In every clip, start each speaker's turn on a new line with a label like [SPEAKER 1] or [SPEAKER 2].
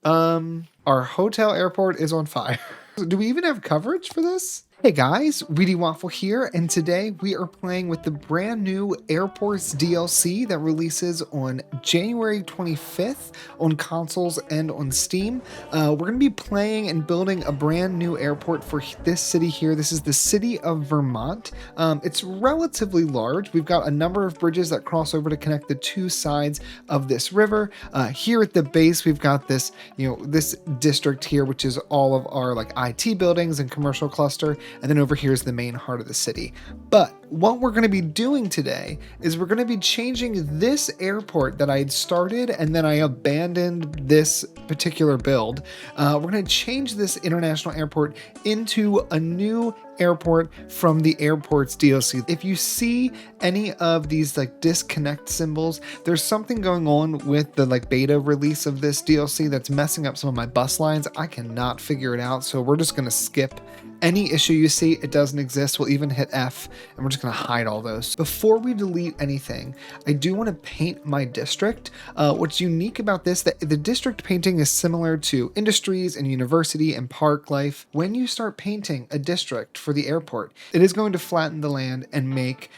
[SPEAKER 1] Our hotel airport is on fire. Do we even have coverage for this? Hey guys, Wheatywaffle here, and today we are playing with the brand new Airports DLC that releases on January 25th on consoles and on Steam. We're going to be playing and building a brand new airport for this city here. This is the city of Vermont. It's relatively large. We've got a number of bridges that cross over to connect the two sides of this river. Here at the base, we've got this, this district here, which is all of our like IT buildings and commercial cluster. And then over here is the main heart of the city. But what we're going to be doing today is we're going to be changing this airport that I had started and then I abandoned this particular build. We're going to change this international airport into a new airport from the Airports DLC. If you see any of these like disconnect symbols, there's something going on with the like beta release of this DLC that's messing up some of my bus lines. I cannot figure it out, so we're just going to skip any issue you see. It doesn't exist. We'll even hit F and we're just going to hide all those. Before we delete anything, I do want to paint my district. What's unique about this, that the district painting is similar to industries and university and park life. When you start painting a district for the airport, it is going to flatten the land and make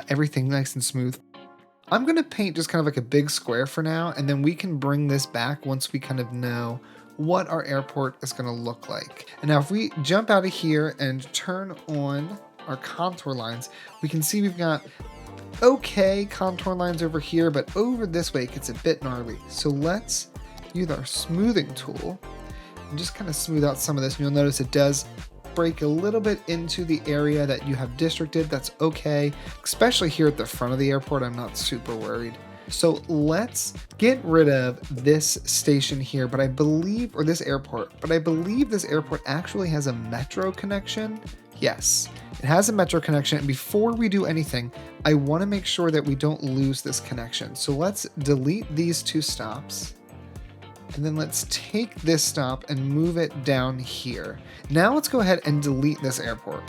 [SPEAKER 1] everything nice and smooth. I'm going to paint just kind of like a big square for now, and then we can bring this back once we kind of know what our airport is going to look like. And now if we jump out of here and turn on our contour lines, we can see we've got okay contour lines over here, but over this way it gets a bit gnarly. So let's use our smoothing tool and just kind of smooth out some of this. And you'll notice it does break a little bit into the area that you have districted. That's okay, especially here at the front of the airport. I'm not super worried. So let's get rid of this station here, but I believe, or this airport, but I believe this airport actually has a metro connection. Yes, it has a metro connection. And before we do anything, I want to make sure that we don't lose this connection. So let's delete these two stops. And then let's take this stop and move it down here. Now let's go ahead and delete this airport.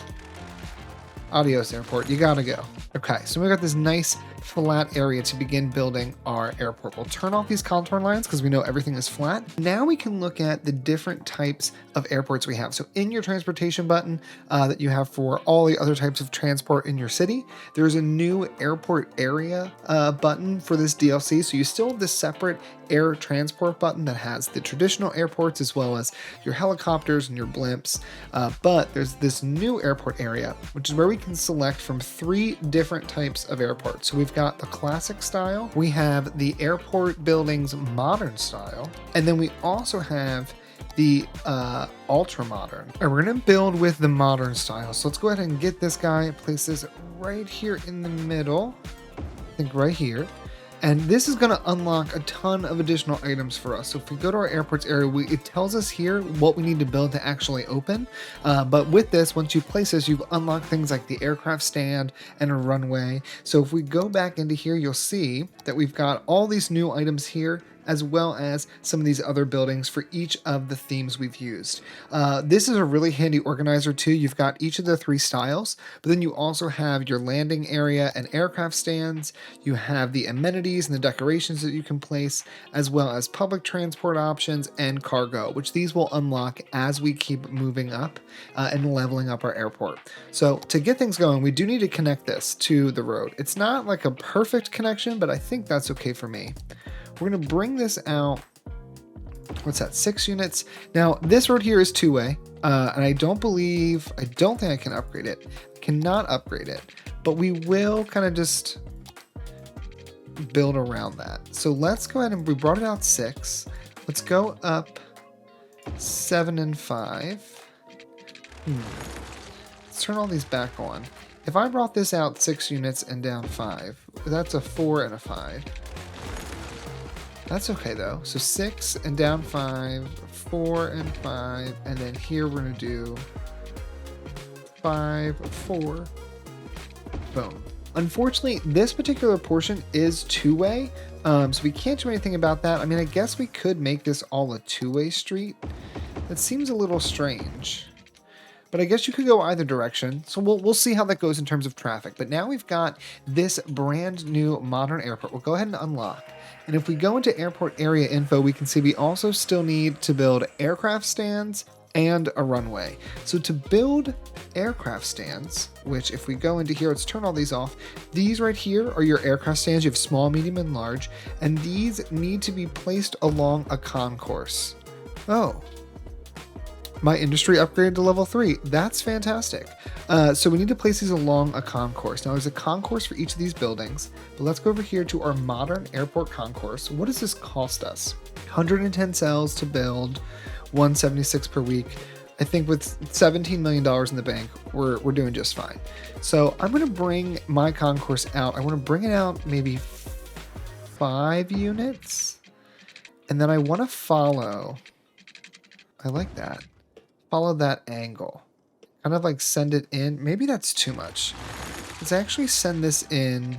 [SPEAKER 1] Adios, airport. You gotta go. Okay, so we've got this nice flat area to begin building our airport. We'll turn off these contour lines because we know everything is flat. Now we can look at the different types of airports we have. So in your transportation button that you have for all the other types of transport in your city, there's a new airport area button for this DLC. So you still have this separate air transport button that has the traditional airports as well as your helicopters and your blimps. But there's this new airport area, which is where we can select from 3 different types of airports. So we've got the classic style, we have the airport buildings modern style, and then we also have the ultra modern. And we're gonna build with the modern style. So let's go ahead and get this guy, place this right here in the middle, I think right here. And this is going to unlock a ton of additional items for us. So if we go to our airports area, it tells us here what we need to build to actually open. But with this, once you place this, you've unlocked things like the aircraft stand and a runway. So if we go back into here, you'll see that we've got all these new items here, as well as some of these other buildings for each of the themes we've used. This is a really handy organizer too. You've got each of the 3 styles, but then you also have your landing area and aircraft stands. You have the amenities and the decorations that you can place, as well as public transport options and cargo, which these will unlock as we keep moving up and leveling up our airport. So to get things going, we do need to connect this to the road. It's not like a perfect connection, but I think that's okay for me. We're going to bring this out, what's that, 6 units. Now, this road here is 2-way, and I don't think I can upgrade it. I cannot upgrade it, but we will kind of just build around that. So let's go ahead and, we brought it out 6. Let's go up 7 and 5. Let's turn all these back on. If I brought this out 6 units and down 5, that's a 4 and a 5. That's okay though. So 6 and down 5, 4 and 5, and then here we're gonna do 5, 4, boom. Unfortunately, this particular portion is 2-way, so we can't do anything about that. I mean, I guess we could make this all a 2-way street. That seems a little strange. but I guess you could go either direction. So we'll see how that goes in terms of traffic. But now we've got this brand new modern airport. We'll go ahead and unlock. And if we go into airport area info, we can see we also still need to build aircraft stands and a runway. So to build aircraft stands, which if we go into here, let's turn all these off. These right here are your aircraft stands. You have small, medium, and large, and these need to be placed along a concourse. Oh, my industry upgraded to level 3. That's fantastic. So we need to place these along a concourse. Now there's a concourse for each of these buildings, but let's go over here to our modern airport concourse. What does this cost us? 110 cells to build, 176 per week. I think with $17 million in the bank, we're doing just fine. So I'm going to bring my concourse out. I want to bring it out maybe 5 units. And then I want to follow, I like that. Follow that angle. Kind of like send it in. Maybe that's too much. Let's actually send this in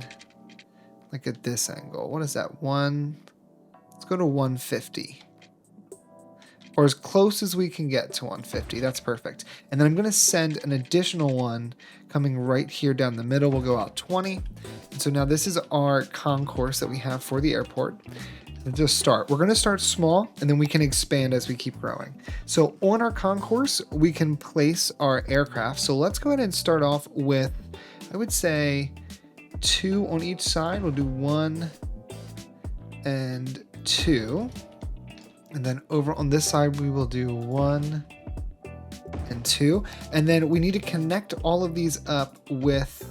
[SPEAKER 1] like at this angle. What is that? Let's go to 150. Or as close as we can get to 150. That's perfect. And then I'm going to send an additional one coming right here down the middle. We'll go out 20. And so now this is our concourse that we have for the airport. And just start. We're going to start small and then we can expand as we keep growing. So on our concourse, we can place our aircraft. So let's go ahead and start off with, I would say 2 on each side. We'll do 1 and 2. And then over on this side, we will do 1 and 2. And then we need to connect all of these up with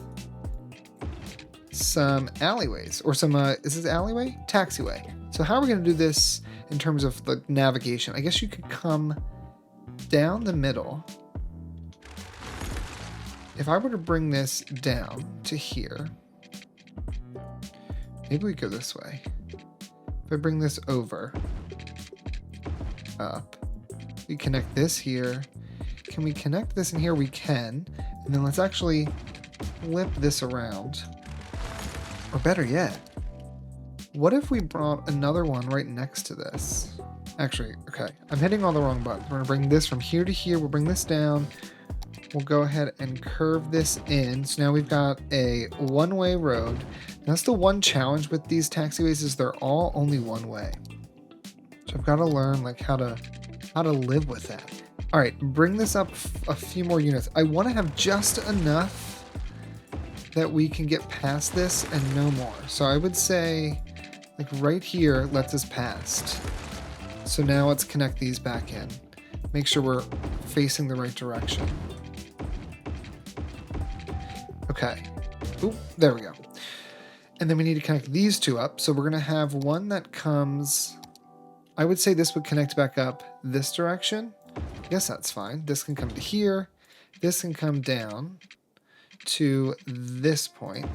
[SPEAKER 1] some alleyways or some, is this alleyway? Taxiway. So how are we going to do this in terms of the navigation? I guess you could come down the middle. If I were to bring this down to here, maybe we go this way. If I bring this over, up, we connect this here. Can we connect this in here? We can. And then let's actually flip this around. Or better yet, what if we brought another one right next to this? Actually, okay, I'm hitting all the wrong buttons. We're gonna bring this from here to here. We'll bring this down. We'll go ahead and curve this in. So now we've got a one-way road. That's the one challenge with these taxiways is they're all only one way. So I've got to learn like how to live with that. All right, bring this up a few more units. I want to have just enough that we can get past this and no more. So I would say like right here lets us past. So now let's connect these back in. Make sure we're facing the right direction. Okay. Oop, there we go. And then we need to connect these two up. So we're going to have one that comes, I would say this would connect back up this direction. I guess that's fine. This can come to here. This can come down to this point.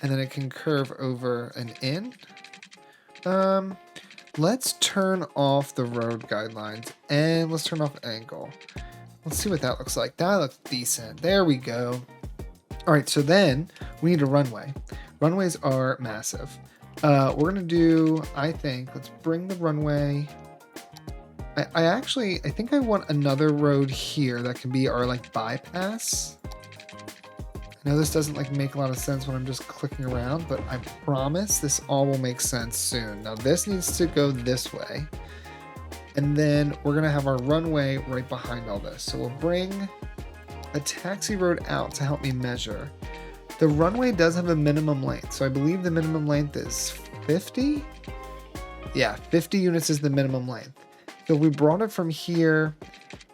[SPEAKER 1] And then it can curve over and in. Let's turn off the road guidelines and let's turn off angle. Let's see what that looks like. That looks decent. There we go. All right, so then we need a runway. Runways are massive. We're gonna do, I think, let's bring the runway. I think I want another road here that can be our like bypass. I know this doesn't like make a lot of sense when I'm just clicking around, but I promise this all will make sense soon. Now this needs to go this way. And then we're gonna have our runway right behind all this. So we'll bring a taxi road out to help me measure. The runway does have a minimum length. So I believe the minimum length is 50. Yeah, 50 units is the minimum length. So we brought it from here,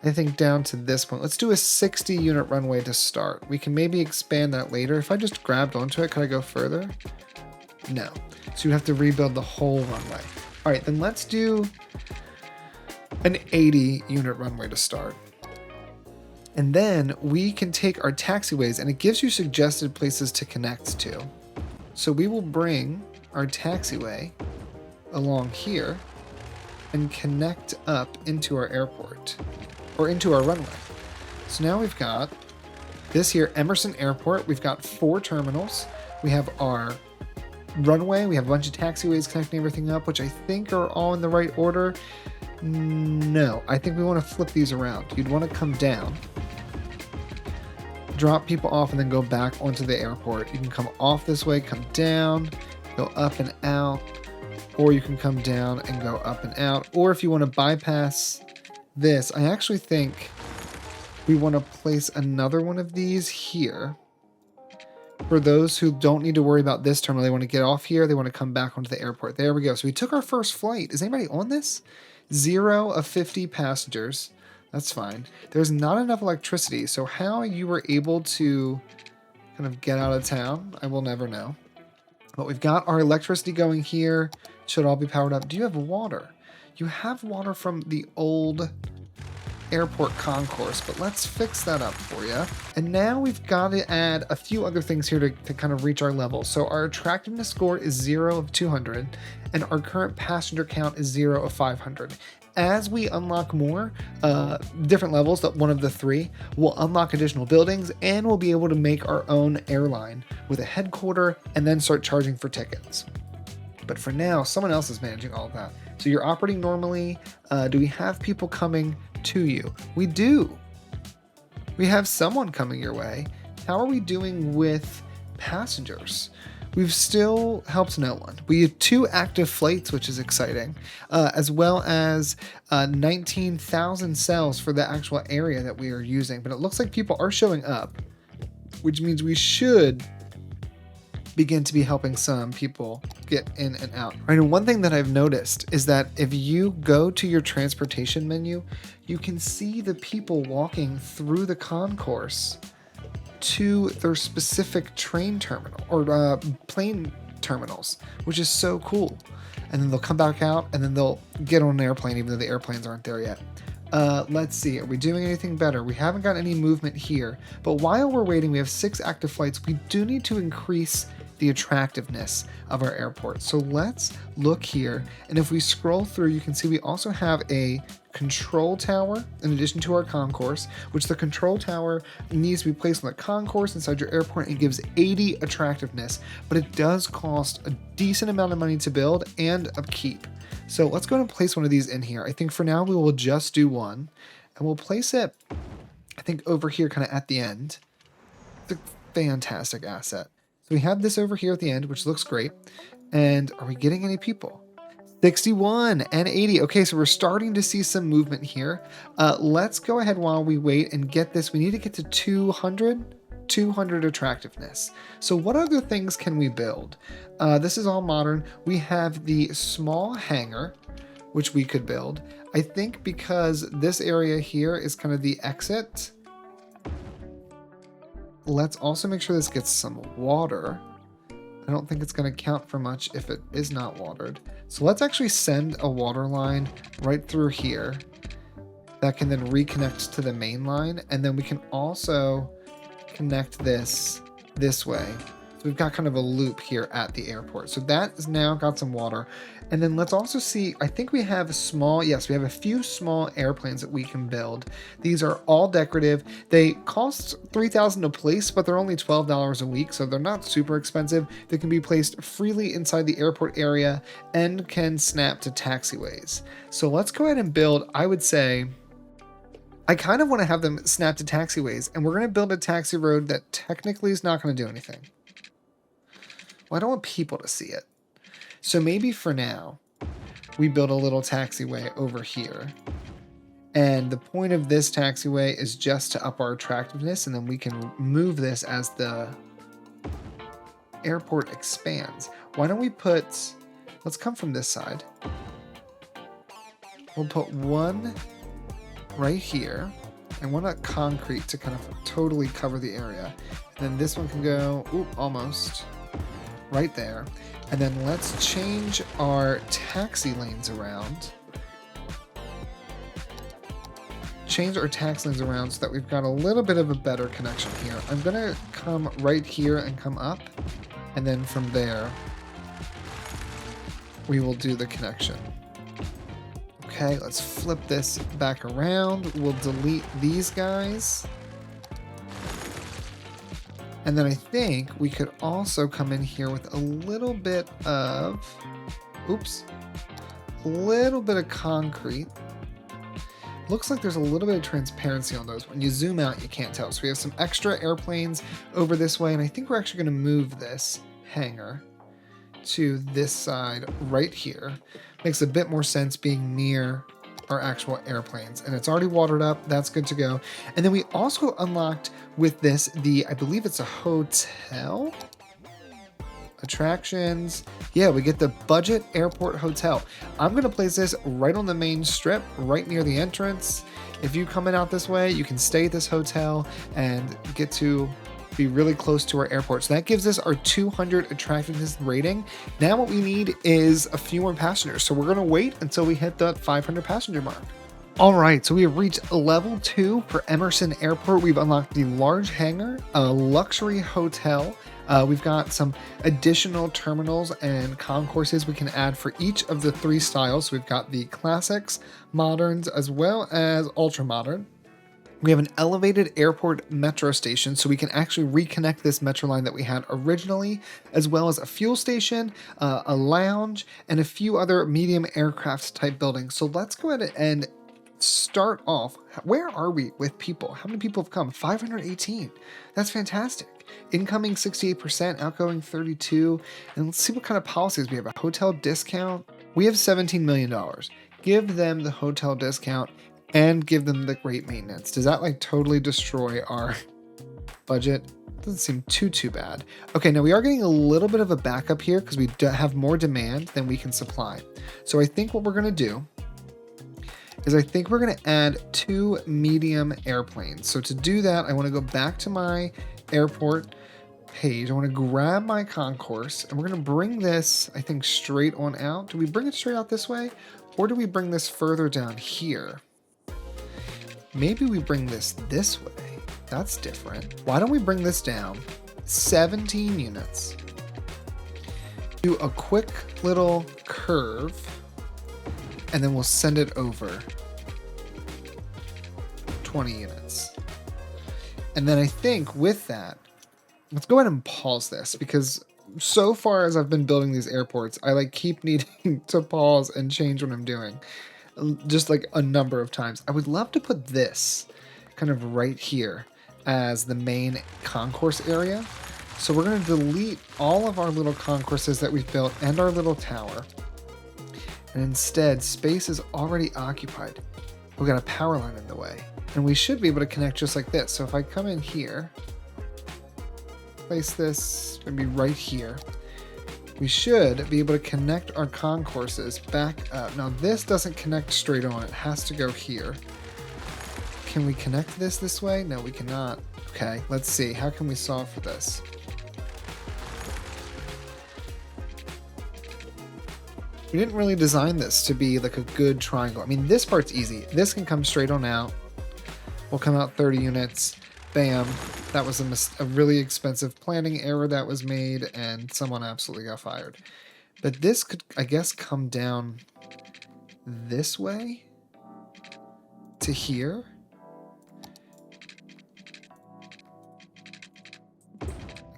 [SPEAKER 1] I think down to this point. Let's do a 60 unit runway to start. We can maybe expand that later. If I just grabbed onto it, could I go further? No. So you have to rebuild the whole runway. All right, then let's do an 80 unit runway to start. And then we can take our taxiways and it gives you suggested places to connect to. So we will bring our taxiway along here and connect up into our airport or into our runway. So now we've got this here, Emerson Airport. We've got 4 terminals. We have our runway. We have a bunch of taxiways connecting everything up, which I think are all in the right order. No, I think we want to flip these around. You'd want to come down drop people off and then go back onto the airport. You can come off this way, come down, go up and out, or you can come down and go up and out. Or if you want to bypass this, I actually think we want to place another one of these here. For those who don't need to worry about this terminal, they want to get off here, they want to come back onto the airport. There we go. So we took our first flight. Is anybody on this? 0 of 50 passengers. That's fine. There's not enough electricity, so how you were able to kind of get out of town, I will never know. But we've got our electricity going here. Should all be powered up. Do you have water? You have water from the old airport concourse, but let's fix that up for you. And now we've got to add a few other things here to kind of reach our level. So our attractiveness score is 0 of 200, and our current passenger count is 0 of 500. As we unlock more different levels, that one of the 3, we'll unlock additional buildings, and we'll be able to make our own airline with a headquarter and then start charging for tickets. But for now, someone else is managing all of that. So you're operating normally. Do we have people coming to you? We do. We have someone coming your way. How are we doing with passengers? We've still helped no one. We have 2 active flights, which is exciting, as well as 19,000 cells for the actual area that we are using. But it looks like people are showing up, which means we should begin to be helping some people get in and out. Right, and one thing that I've noticed is that if you go to your transportation menu, you can see the people walking through the concourse to their specific train terminal or plane terminals, which is so cool. And then they'll come back out and then they'll get on an airplane even though the airplanes aren't there yet. Let's see, are we doing anything better? We haven't got any movement here, but while we're waiting, we have 6 active flights. We do need to increase the attractiveness of our airport. So let's look here. And if we scroll through, you can see we also have a control tower in addition to our concourse, which the control tower needs to be placed on the concourse inside your airport and gives 80 attractiveness, but it does cost a decent amount of money to build and upkeep. So let's go and place one of these in here. I think for now we will just do one, and we'll place it, I think, over here kind of at the end. It's a fantastic asset. So we have this over here at the end, which looks great. And are we getting any people? 61 and 80. Okay, so we're starting to see some movement here. Let's go ahead while we wait and get this. We need to get to 200 attractiveness. So what other things can we build? This is all modern. We have the small hangar, which we could build. I think because this area here is kind of the exit. Let's also make sure this gets some water. I don't think it's going to count for much if it is not watered. So let's actually send a water line right through here that can then reconnect to the main line. And then we can also connect this way. So we've got kind of a loop here at the airport. So that has now got some water. And then let's also see, I think we have we have a few small airplanes that we can build. These are all decorative. They cost $3,000 to place, but they're only $12 a week, so they're not super expensive. They can be placed freely inside the airport area and can snap to taxiways. So let's go ahead and build, I would say, I kind of want to have them snap to taxiways, and we're going to build a taxi road that technically is not going to do anything. Well, I don't want people to see it. So maybe for now, we build a little taxiway over here. And the point of this taxiway is just to up our attractiveness, and then we can move this as the airport expands. Why don't we let's come from this side. We'll put one right here. I want a concrete to kind of totally cover the area. And then this one can go, almost right there. And then let's change our taxi lanes around. Change our taxi lanes around so that we've got a little bit of a better connection here. I'm gonna come right here and come up. And then from there, we will do the connection. Okay, let's flip this back around. We'll delete these guys. And then I think we could also come in here with a little bit of, a little bit of concrete. looks like there's a little bit of transparency on those. When you zoom out, you can't tell. So we have some extra airplanes over this way, and I think we're actually going to move this hangar to this side right here. Makes a bit more sense being near our actual airplanes, and it's already watered up. That's good to go. And then we also unlocked with this I believe it's a hotel. Attractions. Yeah, we get the budget airport hotel. I'm going to place this right on the main strip, right near the entrance. If you come in out this way, you can stay at this hotel and get to be really close to our airport. So that gives us our 200 attractiveness rating. Now what we need is a few more passengers. So we're going to wait until we hit the 500 passenger mark. All right, so we have reached level 2 for Emerson Airport. We've unlocked the large hangar, a luxury hotel. We've got some additional terminals and concourses we can add for each of the 3 styles. So we've got the classics, moderns, as well as ultra modern. We have an elevated airport metro station, so we can actually reconnect this metro line that we had originally, as well as a fuel station, a lounge, and a few other medium aircraft type buildings. So let's go ahead and start off. Where are we with people? How many people have come? 518. That's fantastic. Incoming 68%, outgoing 32. And let's see what kind of policies we have. A hotel discount. We have $17 million. Give them the hotel discount and give them the great maintenance. Does that like totally destroy our budget? Doesn't seem too bad. Okay, now we are getting a little bit of a backup here because we have more demand than we can supply. So I think what we're going to do is I think we're going to add 2 medium airplanes. So to do that, I want to go back to my airport page. I want to grab my concourse and we're going to bring this, I think, straight on out. Do we bring it straight out this way? Or do we bring this further down here? Maybe we bring this way. That's different. Why don't we bring this down 17 units? Do a quick little curve and then we'll send it over 20 units. And then I think with that, let's go ahead and pause this because so far as I've been building these airports, I like keep needing to pause and change what I'm doing. Just like a number of times. I would love to put this kind of right here as the main concourse area. So we're going to delete all of our little concourses that we've built and our little tower. And instead, space is already occupied. We've got a power line in the way. And we should be able to connect just like this. So if I come in here, place this maybe right here, we should be able to connect our concourses back up. Now this doesn't connect straight on, it has to go here. Can we connect this way? No, we cannot. Okay, let's see, how can we solve for this? We didn't really design this to be like a good triangle. I mean, this part's easy. This can come straight on out. We'll come out 30 units. Bam. That was a really expensive planning error that was made and someone absolutely got fired. But this could, I guess, come down this way to here. I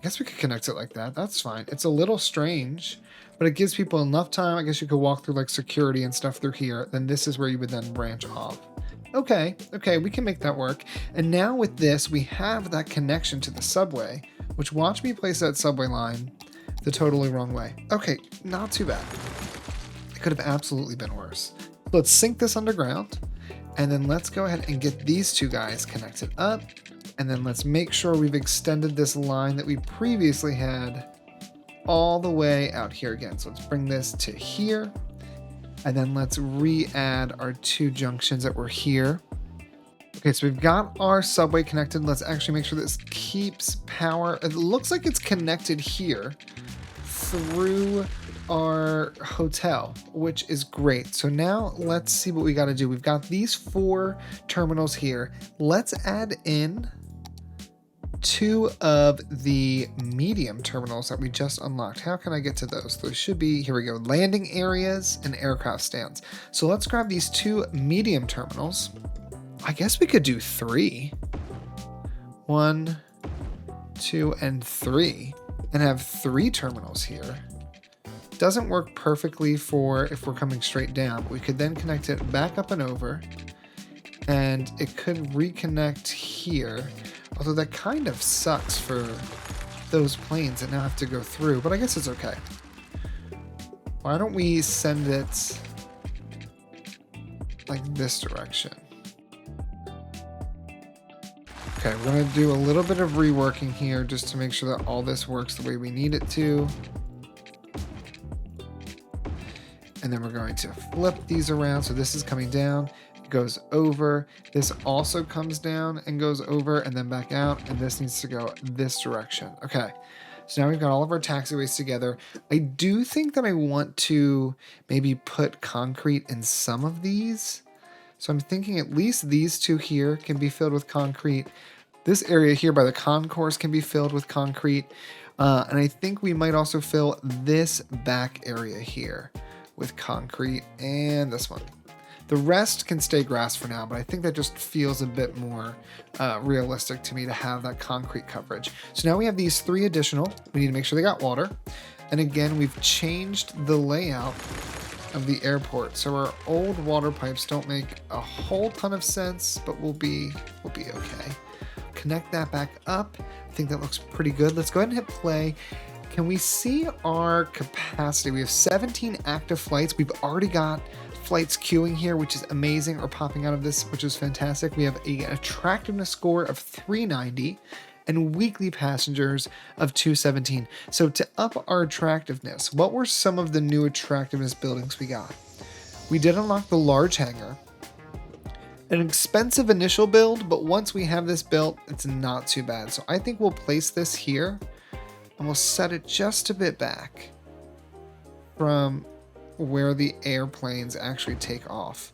[SPEAKER 1] guess we could connect it like that. That's fine. It's a little strange, but it gives people enough time. I guess you could walk through like security and stuff through here. Then this is where you would then branch off. Okay, we can make that work. And now with this, we have that connection to the subway, which watch me place that subway line the totally wrong way. Okay, not too bad. It could have absolutely been worse. Let's sink this underground, and then let's go ahead and get these 2 guys connected up. And then let's make sure we've extended this line that we previously had all the way out here again. So let's bring this to here. And then let's re-add our 2 junctions that were here. Okay, so we've got our subway connected. Let's actually make sure this keeps power. It looks like it's connected here through our hotel, which is great. So now let's see what we got to do. We've got these 4 terminals here. Let's add in 2 of the medium terminals that we just unlocked. How can I get to those? Those should be, here we go, landing areas and aircraft stands. So let's grab these 2 medium terminals. I guess we could do 3. 1, 2, and 3, and have 3 terminals here. Doesn't work perfectly for if we're coming straight down, but we could then connect it back up and over and it could reconnect here. Although that kind of sucks for those planes that now have to go through, but I guess it's okay. Why don't we send it like this direction? Okay, we're gonna do a little bit of reworking here just to make sure that all this works the way we need it to. And then we're going to flip these around. So this is coming down, it goes over. This also comes down and goes over and then back out. And this needs to go this direction. Okay. So now we've got all of our taxiways together. I do think that I want to maybe put concrete in some of these. So I'm thinking at least these two here can be filled with concrete. This area here by the concourse can be filled with concrete. And I think we might also fill this back area here with concrete, and this one. The rest can stay grass for now, but I think that just feels a bit more realistic to me to have that concrete coverage. So now we have these 3 additional. We need to make sure they got water. And again, we've changed the layout of the airport. So our old water pipes don't make a whole ton of sense, but we'll be okay. Connect that back up. I think that looks pretty good. Let's go ahead and hit play. Can we see our capacity? We have 17 active flights. We've already got flights queuing here, which is amazing, or popping out of this, which is fantastic. We have an attractiveness score of 390 and weekly passengers of 217. So to up our attractiveness, what were some of the new attractiveness buildings we got? We did unlock the large hangar. An expensive initial build, but once we have this built, it's not too bad. So I think we'll place this here. And we'll set it just a bit back from where the airplanes actually take off.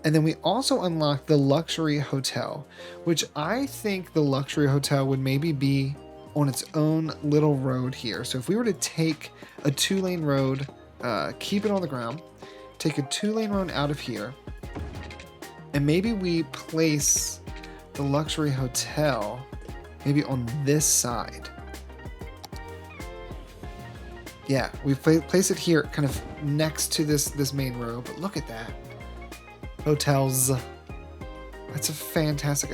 [SPEAKER 1] And then we also unlocked the luxury hotel, which I think the luxury hotel would maybe be on its own little road here. So if we were to take a 2-lane road, keep it on the ground, take a 2-lane road out of here, and maybe we place the luxury hotel maybe on this side. Yeah, we place it here, kind of next to this main road. But look at that, hotels. That's a fantastic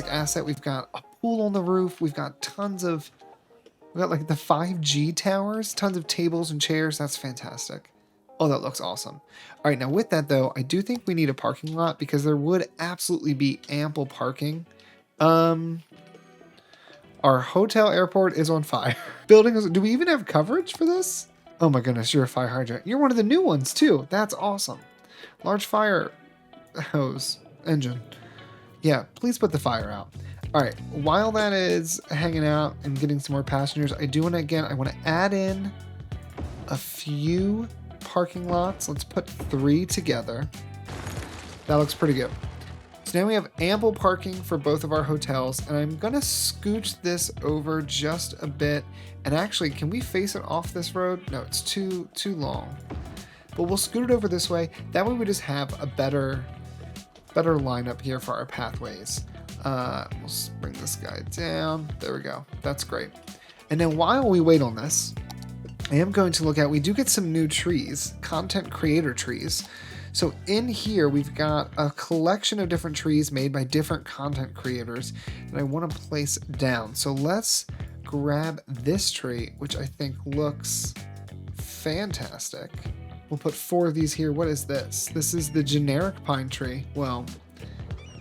[SPEAKER 1] asset. We've got a pool on the roof. We've got like the 5G towers, tons of tables and chairs. That's fantastic. Oh, that looks awesome. All right, now with that though, I do think we need a parking lot because there would absolutely be ample parking. Our hotel airport is on fire. Buildings, do we even have coverage for this? Oh my goodness, you're a fire hydrant. You're one of the new ones too. That's awesome. Large fire hose engine. Yeah, please put the fire out. All right, while that is hanging out and getting some more passengers, I want to add in a few parking lots. Let's put 3 together. That looks pretty good. So now we have ample parking for both of our hotels, and I'm gonna scooch this over just a bit. And actually, can we face it off this road? No, it's too long. But we'll scoot it over this way. That way we just have a better lineup here for our pathways. We'll bring this guy down. There we go. That's great. And then while we wait on this, I am going to look at, we do get some new trees, content creator trees. So in here, we've got a collection of different trees made by different content creators that I want to place down. So let's grab this tree, which I think looks fantastic. We'll put 4 of these here. What is this? This is the generic pine tree. Well,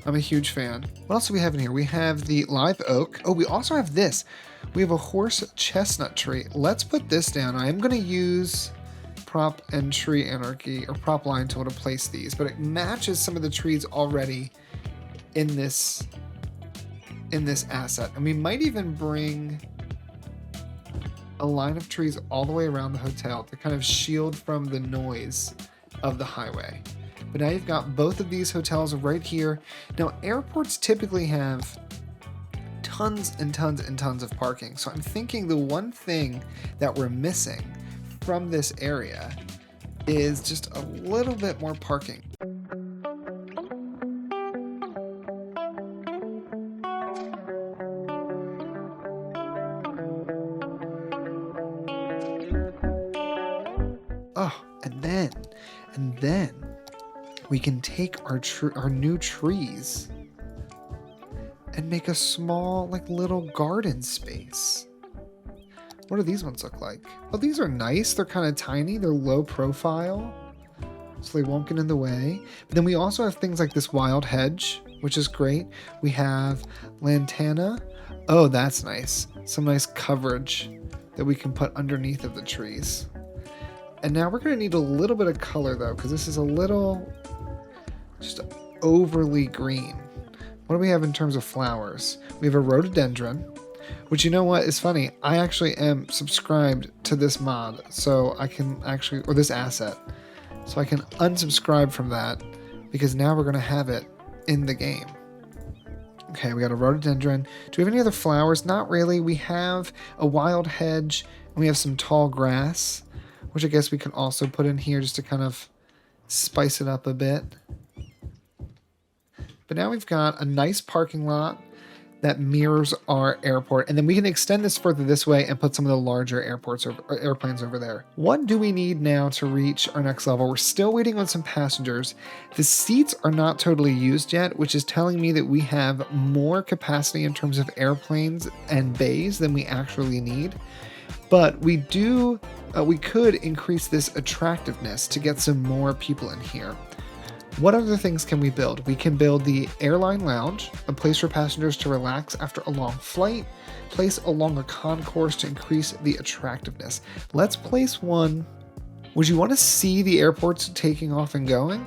[SPEAKER 1] I'm a huge fan. What else do we have in here? We have the live oak. Oh, we also have this. We have a horse chestnut tree. Let's put this down. I am going to use prop and tree anarchy or prop line tool to place these, but it matches some of the trees already in this asset. And we might even bring a line of trees all the way around the hotel to kind of shield from the noise of the highway. But now you've got both of these hotels right here. Now airports typically have tons and tons and tons of parking. So I'm thinking the one thing that we're missing from this area is just a little bit more parking. Oh, and then we can take our new trees and make a small, like, little garden space. What do these ones look like? Oh, these are nice. They're kind of tiny. They're low profile, so they won't get in the way. But then we also have things like this wild hedge, which is great. We have lantana. Oh, that's nice. Some nice coverage that we can put underneath of the trees. And now we're going to need a little bit of color, though, because this is a little just overly green. What do we have in terms of flowers? We have a rhododendron, which, you know what, is funny. I actually am subscribed to this mod, so I can actually, or this asset, so I can unsubscribe from that, because now we're going to have it in the game. Okay, we got a rhododendron. Do we have any other flowers? Not really. We have a wild hedge, and we have some tall grass, which I guess we can also put in here just to kind of spice it up a bit. But now we've got a nice parking lot that mirrors our airport, and then we can extend this further this way and put some of the larger airplanes over there. What do we need now to reach our next level? We're still waiting on some passengers. The seats are not totally used yet, which is telling me that we have more capacity in terms of airplanes and bays than we actually need. But we could increase this attractiveness to get some more people in here. What other things can we build? We can build the airline lounge, a place for passengers to relax after a long flight, place along a concourse to increase the attractiveness. Let's place one. Would you want to see the airports taking off and going?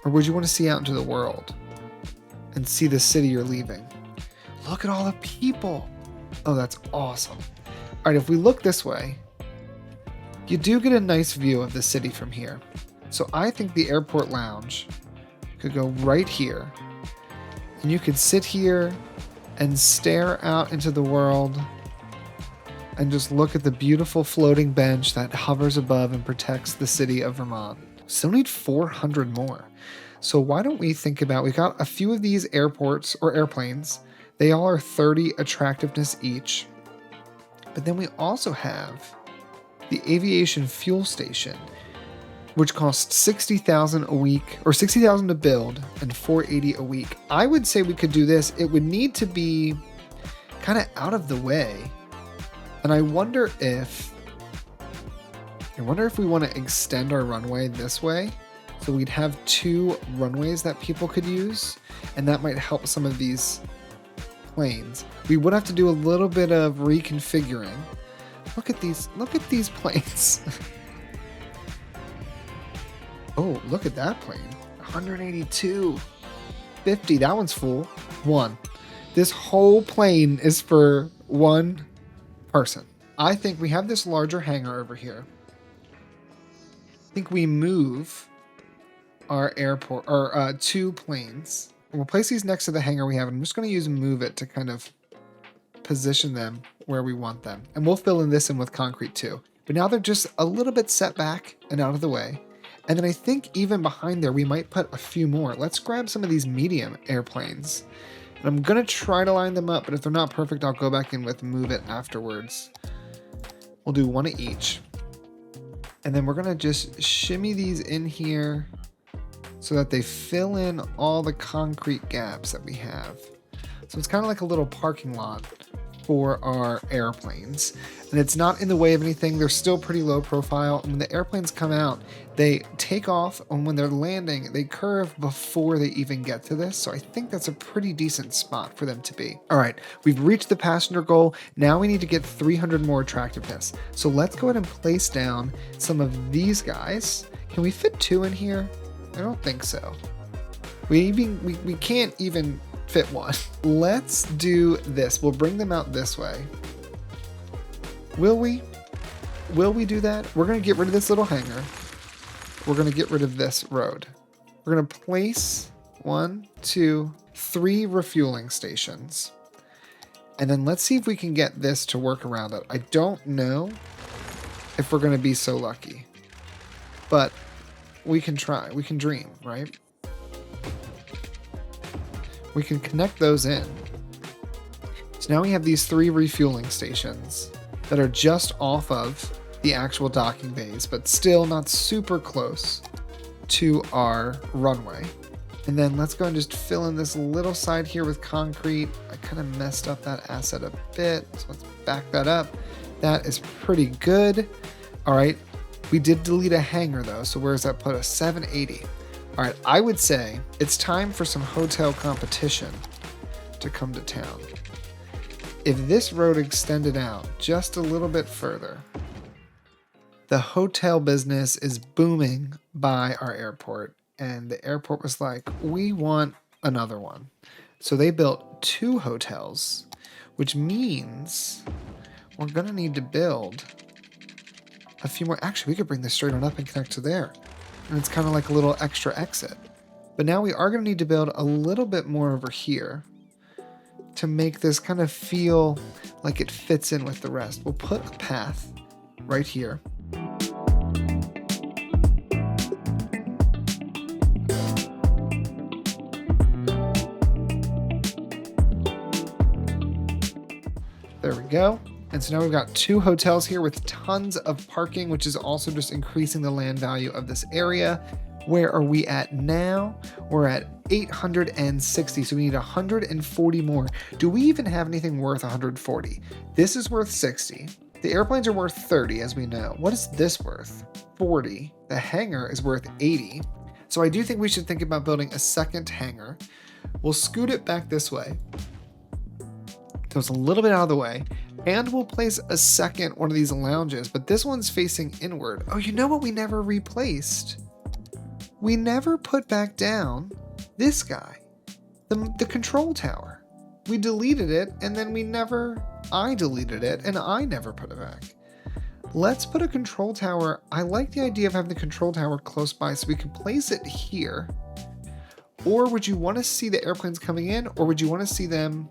[SPEAKER 1] Or would you want to see out into the world and see the city you're leaving? Look at all the people. Oh, that's awesome. All right, if we look this way, you do get a nice view of the city from here. So I think the airport lounge could go right here, and you could sit here and stare out into the world and just look at the beautiful floating bench that hovers above and protects the city of Vermont. Still need 400 more. So why don't we think about, we've got a few of these airports or airplanes. They all are 30 attractiveness each. But then we also have the aviation fuel station, which costs $60,000 a week, or $60,000 to build and $480 a week. I would say we could do this. It would need to be kind of out of the way. And I wonder if we want to extend our runway this way. So we'd have 2 runways that people could use, and that might help some of these planes. We would have to do a little bit of reconfiguring. Look at these planes. Oh, look at that plane. 182. 50. That one's full. 1. This whole plane is for 1 person. I think we have this larger hangar over here. I think we move our airport, or 2 planes. We'll place these next to the hangar we have. I'm just going to use move it to kind of position them where we want them. And we'll fill this in with concrete too. But now they're just a little bit set back and out of the way. And then I think even behind there, we might put a few more. Let's grab some of these medium airplanes. And I'm going to try to line them up, but if they're not perfect, I'll go back in with move it afterwards. We'll do 1 of each. And then we're going to just shimmy these in here so that they fill in all the concrete gaps that we have. So it's kind of like a little parking lot for our airplanes. And it's not in the way of anything. They're still pretty low profile. And when the airplanes come out, they take off, and when they're landing, they curve before they even get to this. So I think that's a pretty decent spot for them to be. All right, we've reached the passenger goal. Now we need to get 300 more attractiveness. So let's go ahead and place down some of these guys. Can we fit 2 in here? I don't think so. We can't even fit 1. Let's do this. We'll bring them out this way. Will we? Will we do that? We're going to get rid of this little hangar. We're going to get rid of this road. We're going to place 1, 2, 3 refueling stations. And then let's see if we can get this to work around it. I don't know if we're going to be so lucky. But we can try. We can dream, right? We can connect those in. So now we have these 3 refueling stations that are just off of the actual docking bays, but still not super close to our runway. And then let's go and just fill in this little side here with concrete. I kind of messed up that asset a bit, so let's back that up. That is pretty good. All right, we did delete a hangar though, so where does that put us? 780. All right, I would say it's time for some hotel competition to come to town. If this road extended out just a little bit further, the hotel business is booming by our airport, and the airport was like, we want another one. So they built 2 hotels, which means we're gonna need to build a few more. Actually, we could bring this straight on up and connect to there. And it's kind of like a little extra exit. But now we are gonna need to build a little bit more over here to make this kind of feel like it fits in with the rest. We'll put a path right here. There we go. And so now we've got 2 hotels here with tons of parking, which is also just increasing the land value of this area. Where are we at now? We're at 860, so we need 140 more. Do we even have anything worth 140? This is worth 60. The airplanes are worth 30, as we know. What is this worth? 40. The hangar is worth 80. So I do think we should think about building a second hangar. We'll scoot it back this way, so it's a little bit out of the way, and we'll place a second one of these lounges, but this one's facing inward. Oh, you know what we never replaced? We never put back down this guy, the control tower. We deleted it, and then I deleted it, and I never put it back. Let's put a control tower. I like the idea of having the control tower close by, so we can place it here. Or would you want to see the airplanes coming in, or would you want to see them?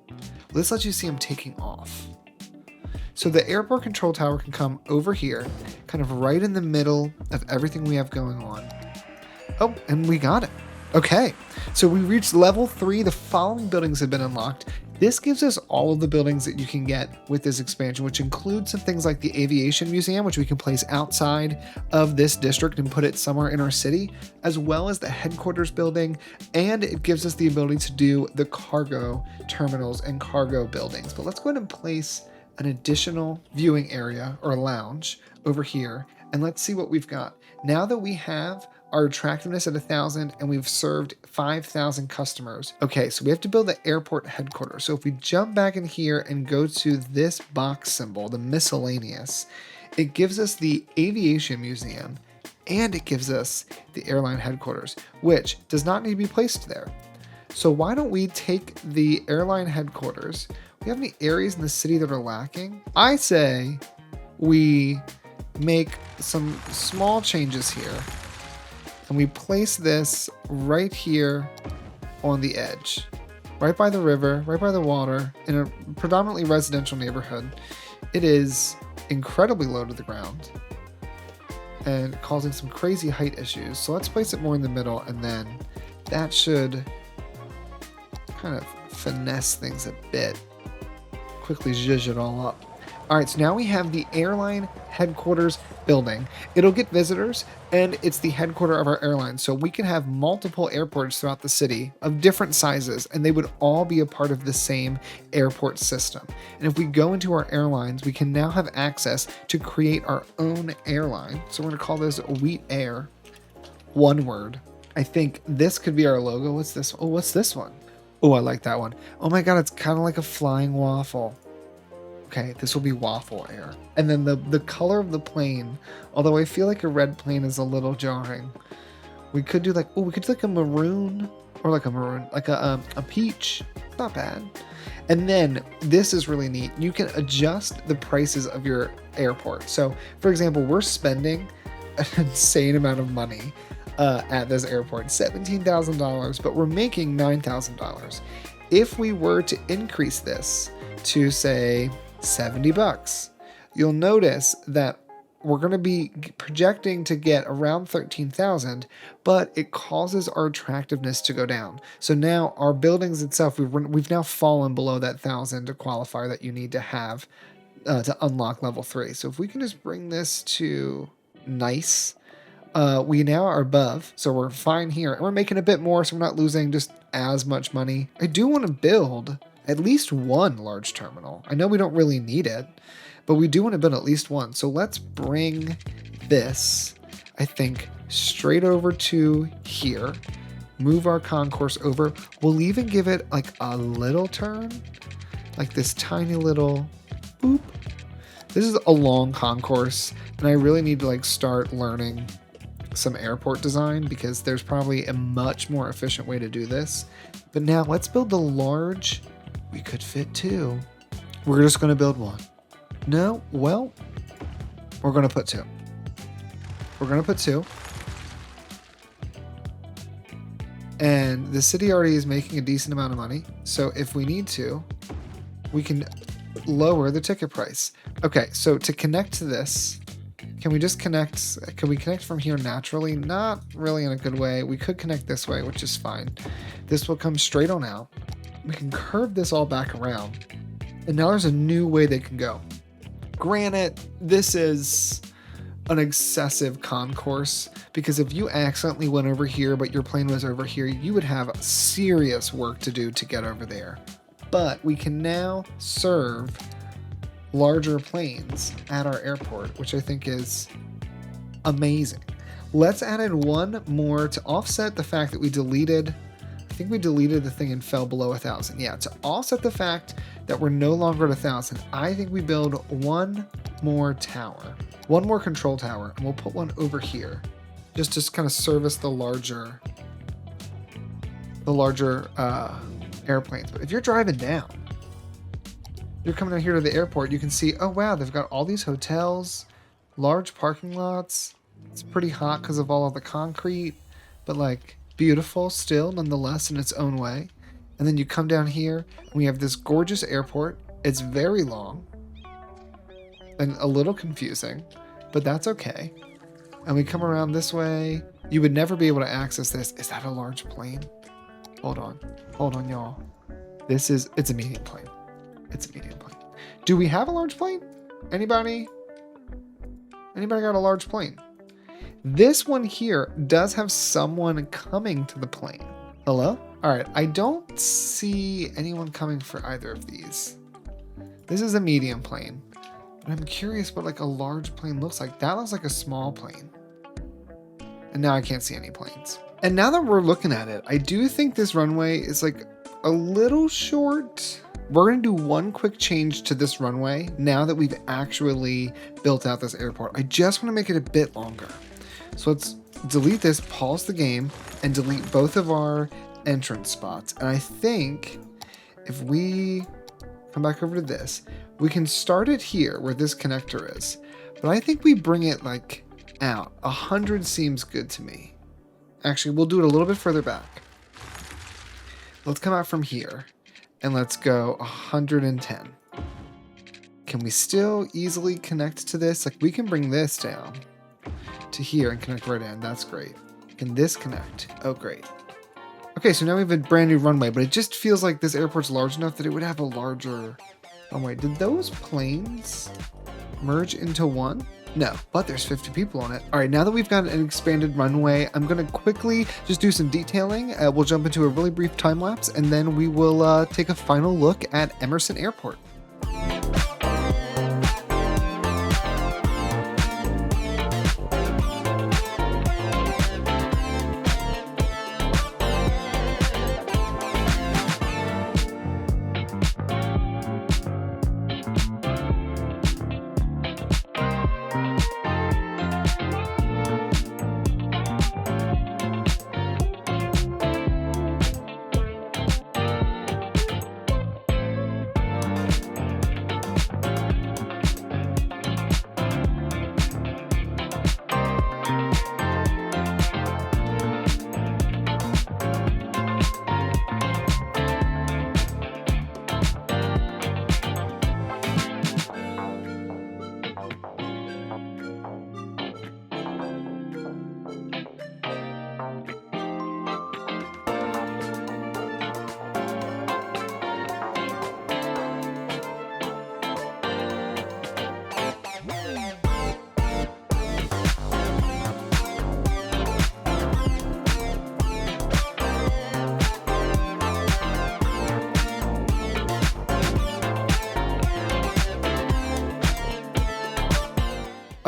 [SPEAKER 1] This lets you see them taking off. So the airport control tower can come over here, kind of right in the middle of everything we have going on. Oh, and we got it. Okay, so we reached level 3. The following buildings have been unlocked. This gives us all of the buildings that you can get with this expansion, which includes some things like the Aviation Museum, which we can place outside of this district and put it somewhere in our city, as well as the headquarters building, and it gives us the ability to do the cargo terminals and cargo buildings. But let's go ahead and place an additional viewing area or lounge over here, and let's see what we've got. Now that we have our attractiveness at 1,000 and we've served 5,000 customers. Okay, so we have to build the airport headquarters. So if we jump back in here and go to this box symbol, the miscellaneous, it gives us the Aviation Museum and it gives us the airline headquarters, which does not need to be placed there. So why don't we take the airline headquarters? We have any areas in the city that are lacking? I say we make some small changes here. And we place this right here on the edge, right by the river, right by the water, in a predominantly residential neighborhood. It is incredibly low to the ground and causing some crazy height issues. So let's place it more in the middle, and then that should kind of finesse things a bit. Quickly zhuzh it all up. All right, so now we have the airline headquarters building. It'll get visitors, and it's the headquarter of our airline. So we can have multiple airports throughout the city of different sizes, and they would all be a part of the same airport system. And if we go into our airlines, we can now have access to create our own airline. So we're gonna call this Wheat Air, one word. I think this could be our logo. What's this? Oh, what's this one? Oh, I like that one. Oh my God, it's kind of like a flying waffle. Okay, this will be Waffle Air. And then the color of the plane, although I feel like a red plane is a little jarring. We could do like, oh, we could do like a maroon, or like a peach. Not bad. And then this is really neat. You can adjust the prices of your airport. So for example, we're spending an insane amount of money at this airport, $17,000, but we're making $9,000. If we were to increase this to say $70, you'll notice that we're going to be projecting to get around 13,000, but it causes our attractiveness to go down. So now our buildings itself, we've now fallen below that 1,000 qualifier that you need to have to unlock level 3. So if we can just bring this to nice, we now are above, so we're fine here. And we're making a bit more, so we're not losing just as much money. I do want to build at least one large terminal. I know we don't really need it, but we do want to build at least one. So let's bring this, I think, straight over to here. Move our concourse over. We'll even give it like a little turn, like this tiny little boop. This is a long concourse, and I really need to like start learning some airport design because there's probably a much more efficient way to do this. But now let's build the large. We could fit two. We're just going to build one. No, well, we're going to put two. We're going to put two. And the city already is making a decent amount of money. So if we need to, we can lower the ticket price. Okay, so to connect to this, can we just connect? Can we connect from here naturally? Not really in a good way. We could connect this way, which is fine. This will come straight on out. We can curve this all back around. And now there's a new way they can go. Granted, this is an excessive concourse because if you accidentally went over here, but your plane was over here, you would have serious work to do to get over there. But we can now serve larger planes at our airport, which I think is amazing. Let's add in one more to offset the fact that we deleted, I think we deleted the thing and fell below 1,000. Yeah, to offset the fact that we're no longer at 1,000, I think we build one more tower, one more control tower, and we'll put one over here, just to kind of service the larger airplanes. But if you're driving down, you're coming out here to the airport, you can see, oh wow, they've got all these hotels, large parking lots. It's pretty hot because of all of the concrete, but like beautiful still nonetheless in its own way. And then you come down here and we have this gorgeous airport. It's very long and a little confusing, but that's okay. And we come around this way. You would never be able to access this. Is that a large plane? Hold on, y'all. It's a medium plane. It's a medium plane. Do we have a large plane? Anybody got a large plane? This one here does have someone coming to the plane. Hello? All right, I don't see anyone coming for either of these. This is a medium plane, but I'm curious what like a large plane looks like. That looks like a small plane. And now I can't see any planes. And now that we're looking at it, I do think this runway is like a little short. We're going to do one quick change to this runway now that we've actually built out this airport. I just want to make it a bit longer. So let's delete this, pause the game, and delete both of our entrance spots. And I think if we come back over to this, we can start it here where this connector is. But I think we bring it like out. 100 seems good to me. Actually, we'll do it a little bit further back. Let's come out from here. And let's go 110. Can we still easily connect to this? Like we can bring this down to here and connect right in. That's great. Can this connect? Oh, great. Okay, so now we have a brand new runway, but it just feels like this airport's large enough that it would have a larger runway. Did those planes merge into one? No, but there's 50 people on it. All right, now that we've got an expanded runway, I'm going to quickly just do some detailing. We'll jump into a really brief time lapse, and then we will take a final look at Emerson Airport.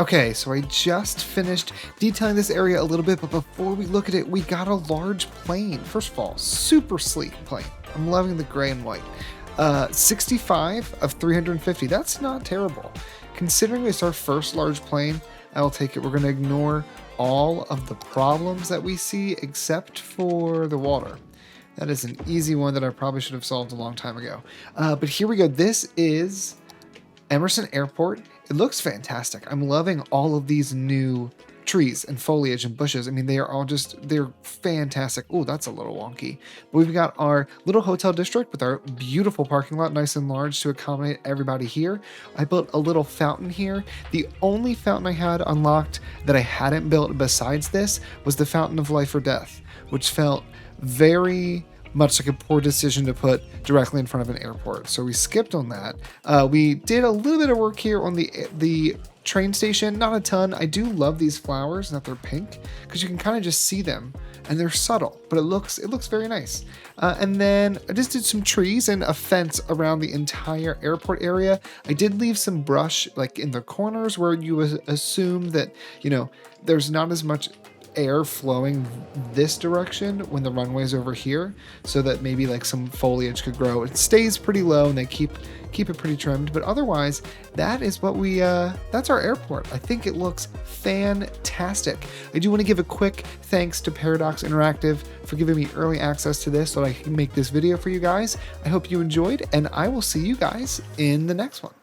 [SPEAKER 1] Okay, so I just finished detailing this area a little bit, but before we look at it, we got a large plane. First of all, super sleek plane. I'm loving the gray and white. 65 of 350, that's not terrible. Considering it's our first large plane, I will take it. We're going to ignore all of the problems that we see except for the water. That is an easy one that I probably should have solved a long time ago. But here we go. This is Emerson Airport. It looks fantastic. I'm loving all of these new trees and foliage and bushes. I mean, they are all they're fantastic. Oh, that's a little wonky. But we've got our little hotel district with our beautiful parking lot, nice and large to accommodate everybody here. I built a little fountain here. The only fountain I had unlocked that I hadn't built besides this was the Fountain of Life or Death, which felt very much like a poor decision to put directly in front of an airport. So we skipped on that. We did a little bit of work here on the train station, not a ton. I do love these flowers and that they're pink because you can kind of just see them and they're subtle, but it looks very nice. And then I just did some trees and a fence around the entire airport area. I did leave some brush like in the corners where you would assume that, you know, there's not as much air flowing this direction when the runway's over here, so that maybe like some foliage could grow. It stays pretty low and they keep it pretty trimmed, but otherwise that is what we that's our airport. I think it looks fantastic. I do want to give a quick thanks to Paradox Interactive for giving me early access to this so that I can make this video for you guys. I hope you enjoyed, and I will see you guys in the next one.